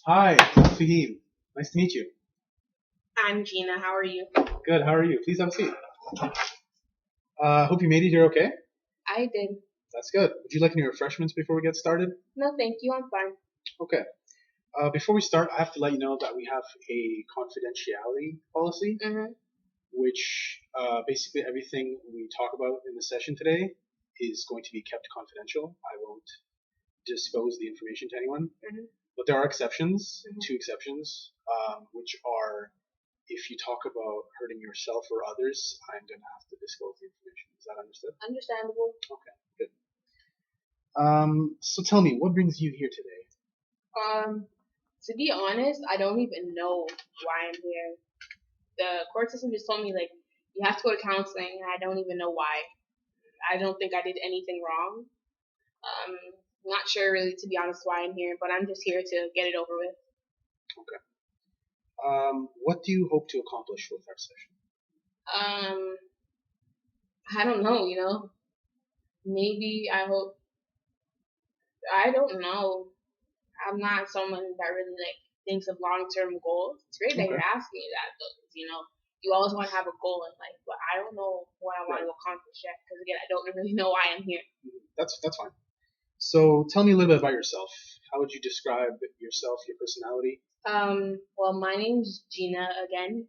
Hi, I'm Fahim. Nice to meet you. I'm Gina. How are you? Good, how are you? Please have a seat. Hope you made it here okay. I did. That's good. Would you like any refreshments before we get started? No, thank you. I'm fine. Okay. Before we start, I have to let you know that we have a confidentiality policy, Mhm. which basically everything we talk about in the session today is going to be kept confidential. I won't disclose the information to anyone. Mhm. But there are exceptions, Mhm. two exceptions, which are if you talk about hurting yourself or others, I'm going to have to disclose the information. Is that understood? Understandable. Okay, good. So tell me, what brings you here today? Um, to be honest, I don't even know why I'm here. The court system just told me like you have to go to counseling, and I don't even know why. I don't think I did anything wrong. Um, not sure really, to be honest, why I'm here, but I'm just here to get it over with. Okay. What do you hope to accomplish with our session? Um, I don't know. Maybe I hope. I don't know. I'm not someone that really like thinks of long term goals. It's great that Okay. you're asking me that though, 'cause, you always want to have a goal in life, but I don't know what I want Right. to accomplish yet. Because again, I don't really know why I'm here. That's fine. So tell me a little bit about yourself. How would you describe yourself, your personality? Well, my name's Gina again.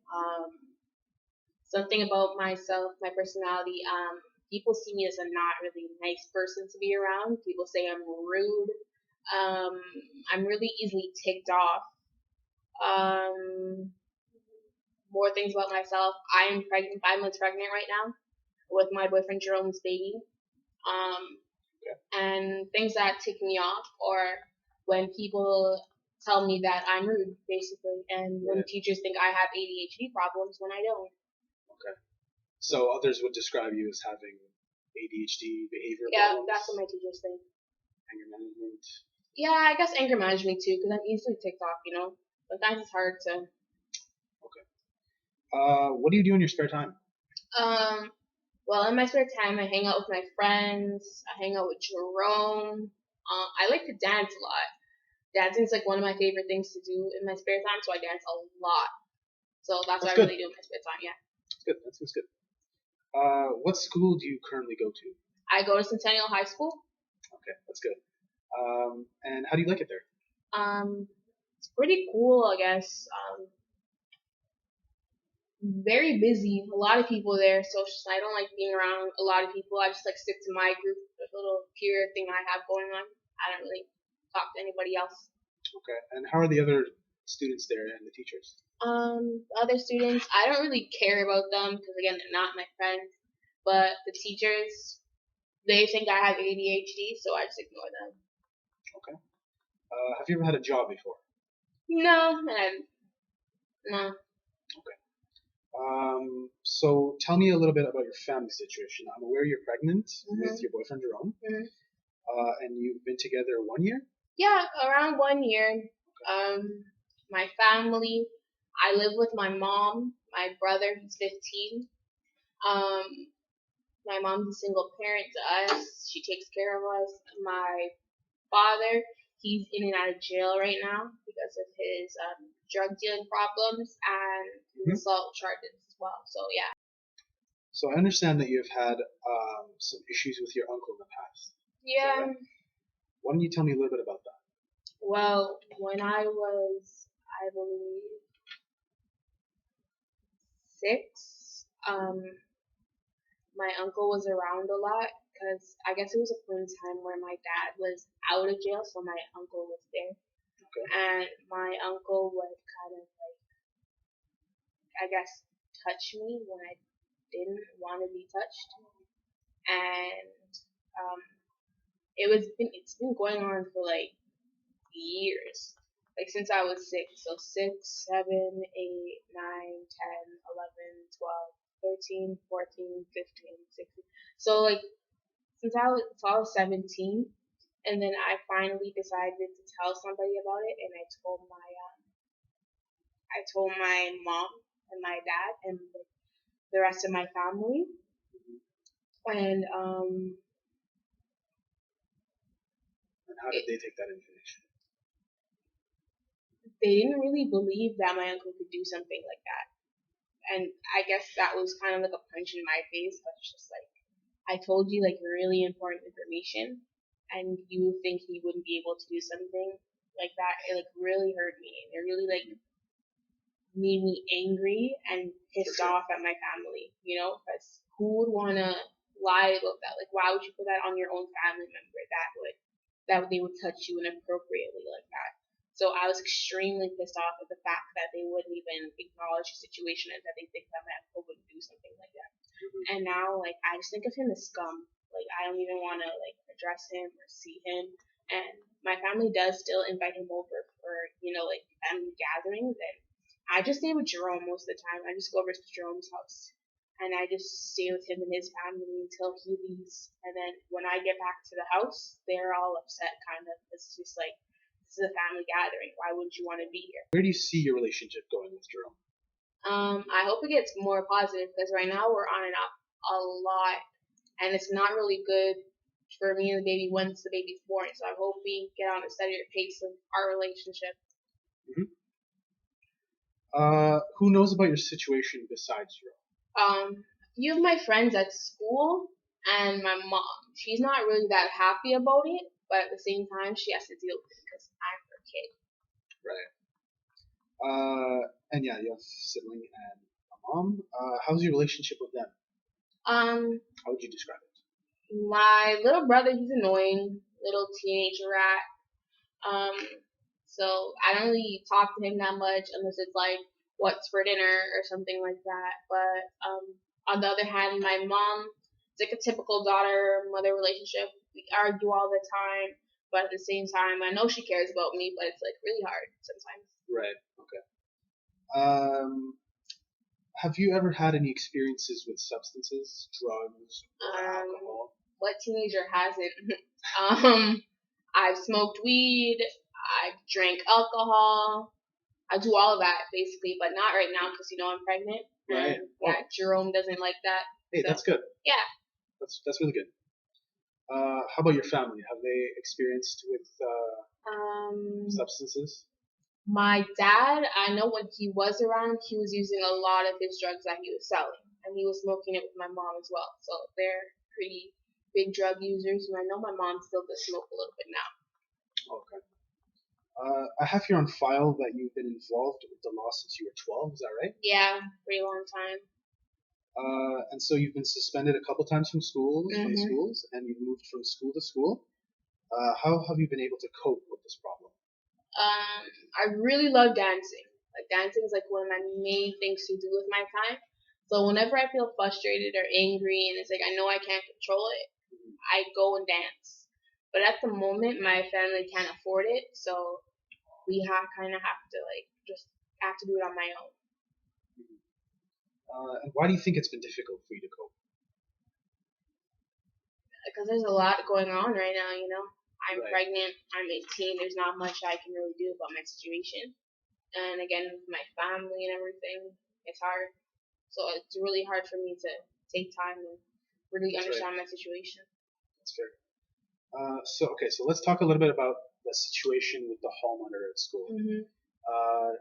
Something about myself, my personality. People see me as a not really nice person to be around. People say I'm rude. Um, I'm really easily ticked off. Um, More things about myself. I am pregnant, 5 months pregnant right now with my boyfriend Jerome's baby. Um, Okay. and things that tick me off or when people tell me that I'm rude, basically, and when Right. teachers think I have ADHD problems when I don't. Okay. So others would describe you as having ADHD behavior Yeah, problems, that's what my teachers think. anger management. Yeah, I guess anger management too, because I'm easily ticked off. Sometimes it's hard to. Okay. What do you do in your spare time? Um, Well, in my spare time, I hang out with my friends. I hang out with Jerome. I like to dance a lot. Dancing is like one of my favorite things to do in my spare time, so I dance a lot. So that's That's what I good. really do in my spare time. Yeah, That's good. That seems good. What school do you currently go to? I go to Centennial High School. Okay, that's good. And how do you like it there? It's pretty cool, I guess. Very busy. A lot of people there, so I don't like being around a lot of people. I just like stick to my group, the little peer thing I have going on. I don't really talk to anybody else. Okay, and how are the other students there and the teachers? Other students, I don't really care about them because again, they're not my friends. But the teachers, they think I have ADHD, so I just ignore them. Okay. Have you ever had a job before? No, no. Okay. So tell me a little bit about your family situation. I'm aware you're pregnant with your boyfriend Jerome, Mhm. and you've been together 1 year. Yeah, around 1 year. Um, my family, I live with my mom, my brother, he's 15. Um, my mom's a single parent to us. She takes care of us. My father, he's in and out of jail right now because of his drug dealing problems and his assault charges as well. So yeah. So I understand that you've had some issues with your uncle in the past. Yeah. Right? Why don't you tell me a little bit about that? Well, when I was, I believe, 6, my uncle was around a lot because I guess it was a point in time where my dad was out of jail, so my uncle was there. Okay. And my uncle would kind of like, I guess, touch me when I didn't want to be touched. And um, it's been going on for like years. Like since I was 6. So 6, 7, 8, 9, 10, 11, 12, 13, 14, 15, 16. So like since I was 17, and then I finally decided to tell somebody about it, and I told my mom and my dad and the rest of my family, and And how did they take that information? they didn't really believe that my uncle could do something like that. And I guess that was kind of like a punch in my face, but it's just like, I told you like really important information, and you think he wouldn't be able to do something like that. It like really hurt me. It really like made me angry and pissed off at my family, because who would want to lie about that? Like, why would you put that on your own family member that they would touch you inappropriately like that? So I was extremely pissed off at the fact that they wouldn't even acknowledge the situation and that they think that my uncle would do something like that. Mm-hmm. And now, like, I just think of him as scum. Like, I don't even want to, like, address him or see him. And my family does still invite him over for, like, family gatherings. And I just stay with Jerome most of the time. I just go over to Jerome's house. And I just stay with him and his family until he leaves. And then when I get back to the house, they're all upset, kind of. It's just like, this is a family gathering. Why wouldn't you want to be here? Where do you see your relationship going with Jerome? I hope it gets more positive, because right now we're on and off a lot, and it's not really good for me and the baby once the baby's born. So I hope we get on a steadier pace of our relationship. Mm-hmm. Who knows about your situation besides Jerome? A few of my friends at school and my mom. She's not really that happy about it, but at the same time, she has to deal with it because I'm her kid. Right. And yeah, you have a sibling and a mom. How's your relationship with them? How would you describe it? My little brother, he's annoying, little teenager rat. So I don't really talk to him that much unless it's like what's for dinner or something like that. But on the other hand, my mom, it's like a typical daughter-mother relationship. We argue all the time, but at the same time, I know she cares about me, but it's like really hard sometimes. Right. Okay. Have you ever had any experiences with substances, drugs, or alcohol? What teenager hasn't? I've smoked weed. I've drank alcohol. I do all of that basically, but not right now because I'm pregnant. Right. Yeah, Jerome doesn't like that. Hey, so, that's good. Yeah. That's really good. How about your family? Have they experienced with substances? My dad, I know when he was around, he was using a lot of his drugs that he was selling, and he was smoking it with my mom as well. So they're pretty big drug users, and I know my mom still does smoke a little bit now. Okay. I have here on file that you've been involved with the law since you were 12. Is that right? Yeah, pretty long time. And so you've been suspended a couple times from schools, and you've moved from school to school. How have you been able to cope with this problem? I really love dancing. Like, dancing is like one of my main things to do with my time. So whenever I feel frustrated or angry and it's like I know I can't control it, I go and dance. But at the moment, my family can't afford it, so we kind of have to just have to do it on my own. And why do you think it's been difficult for you to cope? Because there's a lot going on right now, I'm pregnant, I'm 18, there's not much I can really do about my situation. And again, with my family and everything, it's hard. So it's really hard for me to take time and really understand my situation. That's fair. So let's talk a little bit about the situation with the hall monitor at school. Mm-hmm.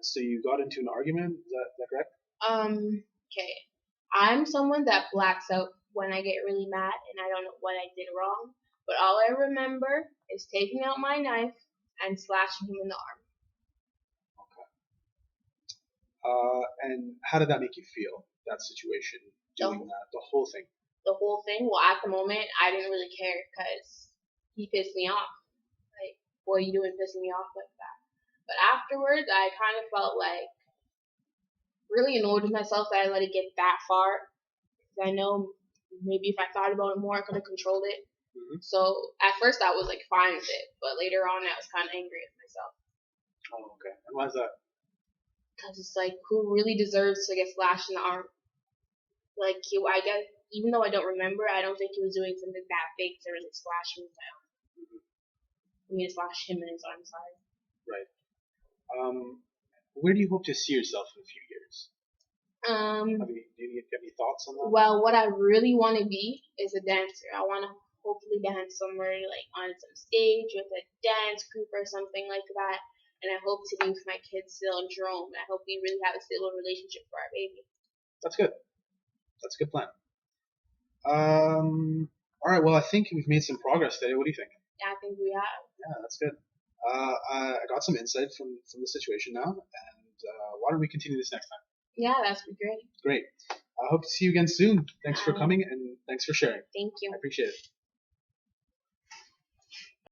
So you got into an argument, is that correct? Okay. I'm someone that blacks out when I get really mad and I don't know what I did wrong. But all I remember is taking out my knife and slashing him in the arm. Okay. And how did that make you feel, that situation, doing that, the whole thing? The whole thing? Well, at the moment, I didn't really care because he pissed me off. Like, what are you doing pissing me off like that? But afterwards, I kind of felt really annoyed with myself that I let it get that far. I know maybe if I thought about it more, I could have controlled it. Mm-hmm. So at first I was fine with it, but later on I was kind of angry with myself. Oh, okay. And why is that? Because it's who really deserves to get slashed in the arm? I guess, even though I don't remember, I don't think he was doing something that big to really slash me in my arm. Mm-hmm. I mean, slash him in his arm side. Right. Where do you hope to see yourself in a few years? Do you have any thoughts on that? Well, what I really want to be is a dancer. I want to hopefully dance somewhere on some stage with a dance group or something like that. and I hope to be with my kids still in Jerome. I hope we really have a stable relationship for our baby. That's good. That's a good plan. All right. Well, I think we've made some progress today. What do you think? Yeah, I think we have. Yeah, that's good. I got some insight from the situation now, and why don't we continue this next time? Yeah, that's great. Great. I hope to see you again soon. Thanks for coming, and thanks for sharing. Thank you. I appreciate it.